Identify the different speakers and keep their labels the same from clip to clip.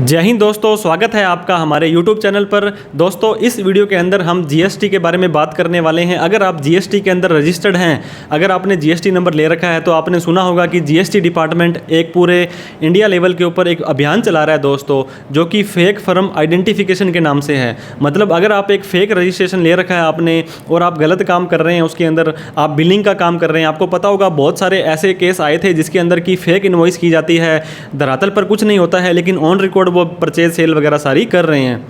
Speaker 1: जय हिंद दोस्तों, स्वागत है आपका हमारे YouTube चैनल पर। दोस्तों, इस वीडियो के अंदर हम GST के बारे में बात करने वाले हैं। अगर आप GST के अंदर रजिस्टर्ड हैं, अगर आपने GST नंबर ले रखा है तो आपने सुना होगा कि GST डिपार्टमेंट एक पूरे इंडिया लेवल के ऊपर एक अभियान चला रहा है दोस्तों, जो कि फेक फर्म आइडेंटिफिकेशन के नाम से है। मतलब अगर आप एक फेक रजिस्ट्रेशन ले रखा है आपने और आप गलत काम कर रहे हैं, उसके अंदर आप बिलिंग का काम कर रहे हैं, आपको पता होगा बहुत सारे ऐसे केस आए थे जिसके अंदर की फेक इनवॉइस की जाती है, धरातल पर कुछ नहीं होता है लेकिन ऑन रिकॉर्ड वो परचेज सेल वगैरह सारी कर रहे हैं।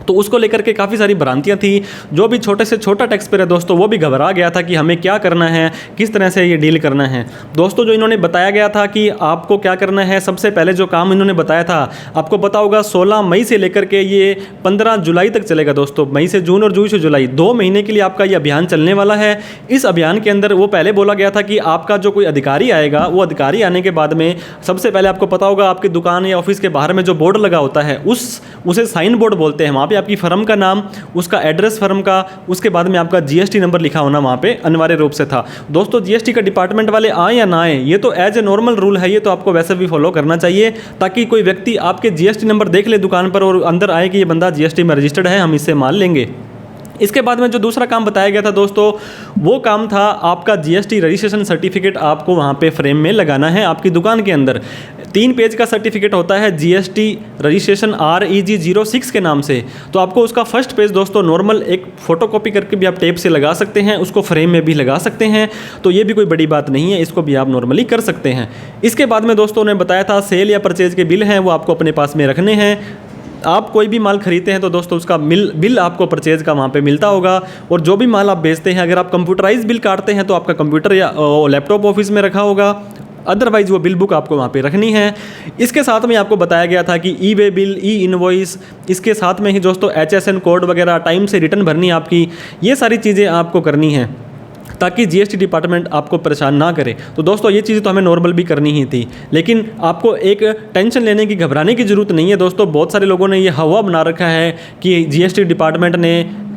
Speaker 1: तो उसको लेकर के काफ़ी सारी भ्रांतियां थी। जो भी छोटे से छोटा टैक्स पेयर है दोस्तों, वो भी घबरा गया था कि हमें क्या करना है, किस तरह से ये डील करना है। दोस्तों, जो इन्होंने बताया गया था कि आपको क्या करना है, सबसे पहले जो काम इन्होंने बताया था, आपको पता होगा 16 मई से लेकर के ये 15 जुलाई तक चलेगा दोस्तों। मई से जून और जून से जुलाई 2 महीने के लिए आपका ये अभियान चलने वाला है। इस अभियान के अंदर वो पहले बोला गया था कि आपका जो कोई अधिकारी आएगा, वो अधिकारी आने के बाद में सबसे पहले आपको पता होगा आपकी दुकान या ऑफिस के बाहर में जो बोर्ड लगा होता है उसे साइन बोर्ड बोलते हैं। वहाँ पे आपकी फर्म का नाम, उसका एड्रेस फर्म का, उसके बाद में आपका GST नंबर लिखा होना वहाँ पे अनिवार्य रूप से था। दोस्तों, GST का डिपार्टमेंट वाले आए या ना आए, ये तो एज ए नॉर्मल रूल है, ये तो आपको वैसे भी फॉलो करना चाहिए, ताकि कोई व्यक्ति आपके GST नंबर देख ले दुकान पर और अंदर आए कि ये बंदा GST में रजिस्टर्ड है, हम इससे माल लेंगे। इसके बाद में जो दूसरा काम बताया गया था दोस्तों, वो काम था आपका GST रजिस्ट्रेशन सर्टिफिकेट आपको वहाँ पे फ्रेम में लगाना है आपकी दुकान के अंदर। 3 पेज का सर्टिफिकेट होता है GST रजिस्ट्रेशन REG 06 के नाम से। तो आपको उसका फर्स्ट पेज दोस्तों नॉर्मल एक फ़ोटोकॉपी करके भी आप टेप से लगा सकते हैं, उसको फ्रेम में भी लगा सकते हैं। तो ये भी कोई बड़ी बात नहीं है, इसको भी आप नॉर्मली कर सकते हैं। इसके बाद में दोस्तों ने बताया था सेल या परचेज के बिल हैं वो आपको अपने पास में रखने हैं। आप कोई भी माल खरीदते हैं तो दोस्तों उसका बिल आपको परचेज का वहाँ पे मिलता होगा। और जो भी माल आप बेचते हैं, अगर आप कंप्यूटराइज बिल काटते हैं तो आपका कंप्यूटर या लैपटॉप ऑफिस में रखा होगा, अदरवाइज वो बिल बुक आपको वहाँ पे रखनी है। इसके साथ में आपको बताया गया था कि ई-वे बिल, ई-इनवॉइस, इसके साथ में ही दोस्तों HSN कोड वगैरह टाइम से रिटर्न भरनी है आपकी, ये सारी चीज़ें आपको करनी है ताकि GST डिपार्टमेंट आपको परेशान ना करे। तो दोस्तों, ये चीज़ें तो हमें नॉर्मल भी करनी ही थी, लेकिन आपको एक टेंशन लेने की, घबराने की ज़रूरत नहीं है दोस्तों। बहुत सारे लोगों ने ये हवा बना रखा है कि GST डिपार्टमेंट ने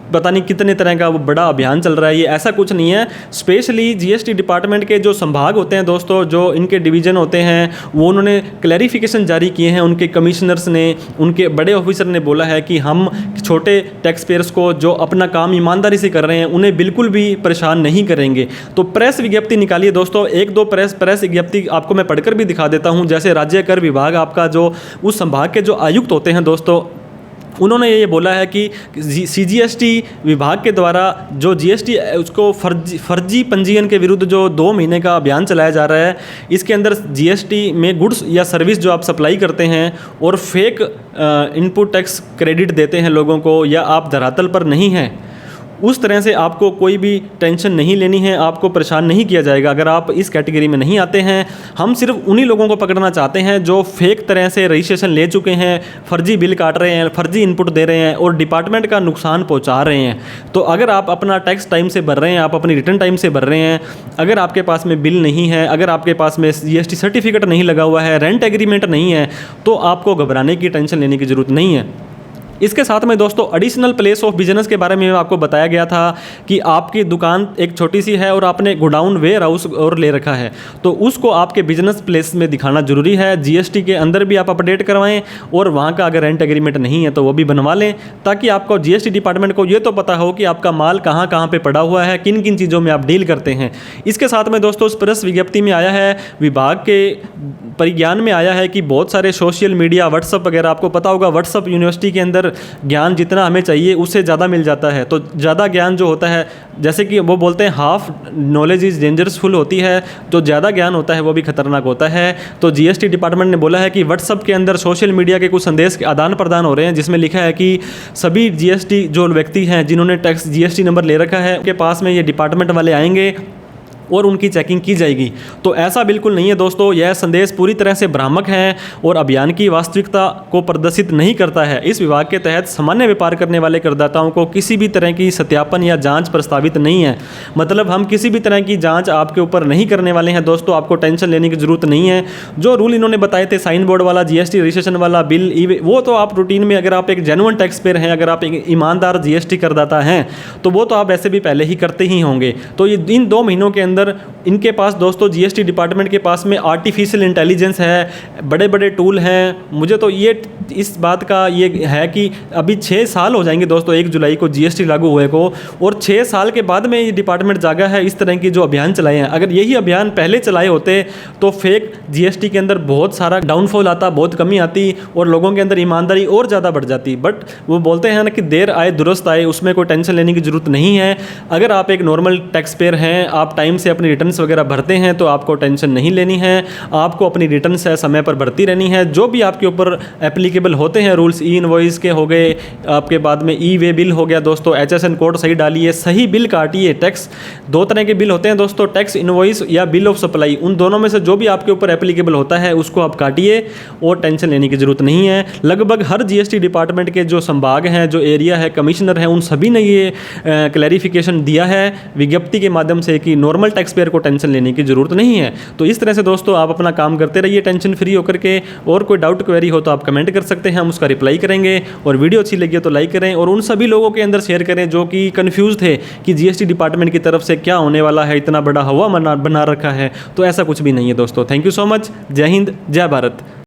Speaker 1: पता नहीं कितने तरह का वो बड़ा अभियान चल रहा है, ये ऐसा कुछ नहीं है। स्पेशली GST डिपार्टमेंट के जो संभाग होते हैं दोस्तों, जो इनके डिवीज़न होते हैं, वो उन्होंने क्लैरिफिकेशन जारी किए हैं। उनके कमिश्नर्स ने, उनके बड़े ऑफिसर ने बोला है कि हम छोटे टैक्स पेयर्स को जो अपना काम ईमानदारी से कर रहे हैं उन्हें बिल्कुल भी परेशान नहीं करेंगे। तो प्रेस विज्ञप्ति निकालिए दोस्तों, 1-2 प्रेस विज्ञप्ति आपको मैं पढ़कर भी दिखा देता हूँ। जैसे राज्य कर विभाग आपका जो उस संभाग के जो आयुक्त होते हैं दोस्तों, उन्होंने ये बोला है कि CGST विभाग के द्वारा जो GST उसको फर्जी पंजीयन के विरुद्ध जो 2 महीने का अभियान चलाया जा रहा है, इसके अंदर GST में गुड्स या सर्विस जो आप सप्लाई करते हैं और फेक इनपुट टैक्स क्रेडिट देते हैं लोगों को, या आप धरातल पर नहीं हैं, उस तरह से आपको कोई भी टेंशन नहीं लेनी है, आपको परेशान नहीं किया जाएगा अगर आप इस कैटेगरी में नहीं आते हैं। हम सिर्फ उन्हीं लोगों को पकड़ना चाहते हैं जो फेक तरह से रजिस्ट्रेशन ले चुके हैं, फर्जी बिल काट रहे हैं, फर्जी इनपुट दे रहे हैं और डिपार्टमेंट का नुकसान पहुंचा रहे हैं। तो अगर आप अपना टैक्स टाइम से भर रहे हैं, आप अपनी रिटर्न टाइम से भर रहे हैं, अगर आपके पास में बिल नहीं है, अगर आपके पास में GST सर्टिफिकेट नहीं लगा हुआ है, रेंट एग्रीमेंट नहीं है, तो आपको घबराने की, टेंशन लेने की ज़रूरत नहीं है। इसके साथ में दोस्तों एडिशनल प्लेस ऑफ बिजनेस के बारे में आपको बताया गया था कि आपकी दुकान एक छोटी सी है और आपने गोडाउन, वेयर हाउस और ले रखा है, तो उसको आपके बिजनेस प्लेस में दिखाना जरूरी है। GST के अंदर भी आप अपडेट करवाएं और वहाँ का अगर रेंट एग्रीमेंट नहीं है तो वो भी बनवा लें, ताकि आपको GST डिपार्टमेंट को ये तो पता हो कि आपका माल कहाँ कहाँ पे पड़ा हुआ है, किन किन चीज़ों में आप डील करते हैं। इसके साथ में दोस्तों प्रेस विज्ञप्ति में आया है, विभाग के परिज्ञान में आया है कि बहुत सारे सोशल मीडिया, व्हाट्सअप वगैरह, आपको पता होगा व्हाट्सअप यूनिवर्सिटी के अंदर ज्ञान जितना हमें चाहिए उससे ज़्यादा मिल जाता है। तो ज़्यादा ज्ञान जो होता है, जैसे कि वो बोलते हैं हाफ नॉलेज इज़ डेंजरसफुल होती है, तो ज़्यादा ज्ञान होता है वो भी खतरनाक होता है। तो GST डिपार्टमेंट ने बोला है कि व्हाट्सअप के अंदर सोशल मीडिया के कुछ संदेश आदान प्रदान हो रहे हैं, जिसमें लिखा है कि सभी GST जो व्यक्ति हैं जिन्होंने टैक्स GST नंबर ले रखा है, उनके पास में ये डिपार्टमेंट वाले आएंगे और उनकी चेकिंग की जाएगी। तो ऐसा बिल्कुल नहीं है दोस्तों, यह संदेश पूरी तरह से भ्रामक है और अभियान की वास्तविकता को प्रदर्शित नहीं करता है। इस विभाग के तहत सामान्य व्यापार करने वाले करदाताओं को किसी भी तरह की सत्यापन या जांच प्रस्तावित नहीं है। मतलब हम किसी भी तरह की जांच आपके ऊपर नहीं करने वाले हैं दोस्तों, आपको टेंशन लेने की ज़रूरत नहीं है। जो रूल इन्होंने बताए थे, साइन बोर्ड वाला, GST रजिस्ट्रेशन वाला, बिल, ई-वे, वो तो आप रूटीन में, अगर आप एक जेन्युइन टैक्स पेयर हैं, अगर आप एक ईमानदार GST करदाता हैं, तो वो तो आप ऐसे भी पहले ही करते ही होंगे। तो ये इन 2 महीनों के अंदर अंदर इनके पास दोस्तों जीएसटी डिपार्टमेंट के पास में आर्टिफिशियल इंटेलिजेंस है, बड़े बड़े टूल हैं। मुझे तो ये इस बात का ये है कि अभी 6 साल हो जाएंगे दोस्तों 1 जुलाई को जीएसटी लागू हुए को, और 6 साल के बाद में ये डिपार्टमेंट जागा है इस तरह की जो अभियान चलाए हैं। अगर यही अभियान पहले चलाए होते तो फेक जीएसटी के अंदर बहुत सारा डाउनफॉल आता, बहुत कमी आती और लोगों के अंदर ईमानदारी और ज़्यादा बढ़ जाती। बट वो बोलते हैं ना कि देर आए दुरुस्त आए, उसमें कोई टेंशन लेने की ज़रूरत नहीं है। अगर आप एक नॉर्मल टैक्स पेयर हैं, आप टाइम से अपनी रिटर्न्स वगैरह भरते हैं तो आपको टेंशन नहीं लेनी है। आपको अपनी रिटर्न्स है समय पर भरती रहनी है। जो भी आपके ऊपर एप्लीकेबल होते हैं रूल्स, ई इनवॉइस के हो गए, आपके बाद में ई वे बिल हो गया दोस्तों, एचएसएन कोड सही डालिए, सही बिल काटिए। टैक्स 2 तरह के बिल होते हैं दोस्तों, टैक्स इनवॉइस या बिल ऑफ सप्लाई। उन दोनों में से जो भी आपके ऊपर एप्लीकेबल होता है उसको आप काटिए और टेंशन लेने की ज़रूरत नहीं है। लगभग हर जीएसटी डिपार्टमेंट के जो संभाग हैं, जो एरिया है, कमिश्नर हैं, उन सभी ने ये क्लैरिफिकेशन दिया है विज्ञप्ति के माध्यम से कि नॉर्मल टैक्स पेयर को टेंशन लेने की ज़रूरत नहीं है। तो इस तरह से दोस्तों आप अपना काम करते रहिए टेंशन फ्री होकर के। और कोई डाउट क्वेरी हो तो आप कमेंट कर सकते हैं, हम उसका रिप्लाई करेंगे। और वीडियो अच्छी लगी तो लाइक करें और उन सभी लोगों के अंदर शेयर करें जो कि कन्फ्यूज़ थे कि जीएसटी डिपार्टमेंट की तरफ से क्या होने वाला है, इतना बड़ा हवा बना रखा है। तो ऐसा कुछ भी नहीं है दोस्तों। Thank you so much. जय हिंद, जय भारत।